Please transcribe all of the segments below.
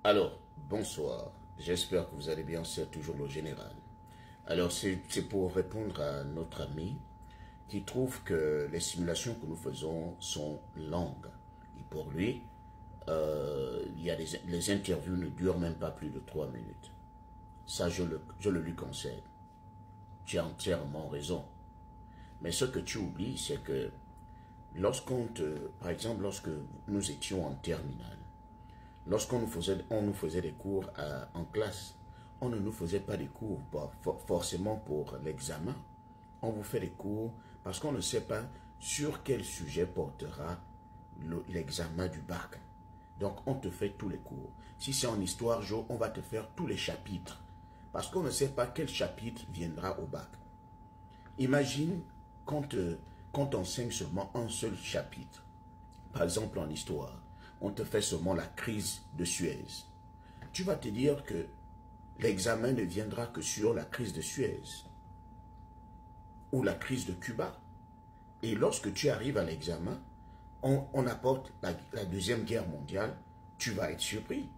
Alors, bonsoir. J'espère que vous allez bien, c'est toujours le général. Alors, c'est pour répondre à notre ami qui trouve que les simulations que nous faisons sont longues. Et pour lui, les interviews ne durent même pas plus de 3 minutes. Ça, je le lui conseille. Tu as entièrement raison. Mais ce que tu oublies, c'est que par exemple, lorsque nous étions en terminale, lorsqu'on nous faisait des cours en classe, on ne nous faisait pas des cours forcément pour l'examen. On vous fait des cours parce qu'on ne sait pas sur quel sujet portera l'examen du bac. Donc, on te fait tous les cours. Si c'est en histoire, on va te faire tous les chapitres. Parce qu'on ne sait pas quel chapitre viendra au bac. Imagine qu'on t'enseigne seulement un seul chapitre. Par exemple, en histoire, on te fait seulement la crise de Suez. Tu vas te dire que l'examen ne viendra que sur la crise de Suez ou la crise de Cuba. Et lorsque tu arrives à l'examen, on apporte la Deuxième Guerre mondiale, tu vas être surpris.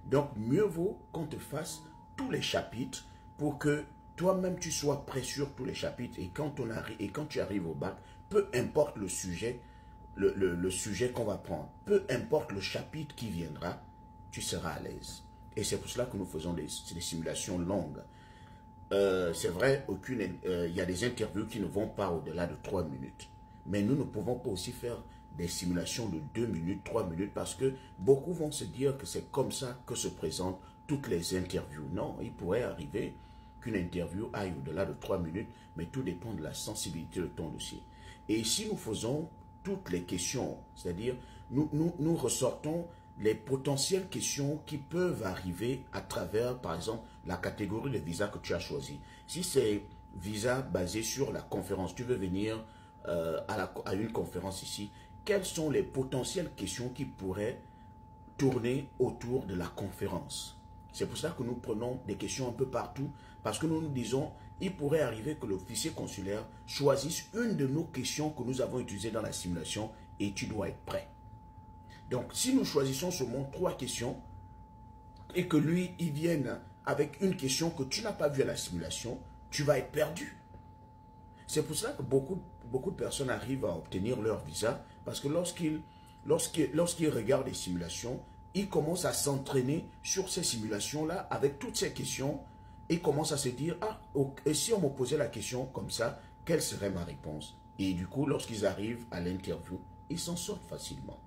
Donc, mieux vaut qu'on te fasse tous les chapitres pour que toi-même tu sois prêt sur tous les chapitres. Et quand tu arrives au bac, peu importe le sujet, le sujet qu'on va prendre, peu importe le chapitre qui viendra, tu seras à l'aise. Et c'est pour cela que nous faisons des simulations longues. C'est vrai, il y a des interviews qui ne vont pas au-delà de 3 minutes. Mais nous ne pouvons pas aussi faire des simulations de 2 minutes, 3 minutes, parce que beaucoup vont se dire que c'est comme ça que se présentent toutes les interviews. Non, il pourrait arriver qu'une interview aille au-delà de 3 minutes, mais tout dépend de la sensibilité de ton dossier. Et si nous faisons toutes les questions, c'est-à-dire nous ressortons les potentielles questions qui peuvent arriver à travers, par exemple, la catégorie de visa que tu as choisi. Si c'est visa basé sur la conférence, tu veux venir à une conférence ici, quelles sont les potentielles questions qui pourraient tourner autour de la conférence? C'est pour ça que nous prenons des questions un peu partout, parce que nous nous disons, il pourrait arriver que l'officier consulaire choisisse une de nos questions que nous avons utilisées dans la simulation et tu dois être prêt. Donc, si nous choisissons seulement 3 questions et que lui, il vienne avec une question que tu n'as pas vue à la simulation, tu vas être perdu. C'est pour cela que beaucoup de personnes arrivent à obtenir leur visa parce que lorsqu'ils regardent les simulations, ils commencent à s'entraîner sur ces simulations-là avec toutes ces questions et commencent à se dire, ah, et si on me posait la question comme ça, quelle serait ma réponse? Et du coup, lorsqu'ils arrivent à l'interview, ils s'en sortent facilement.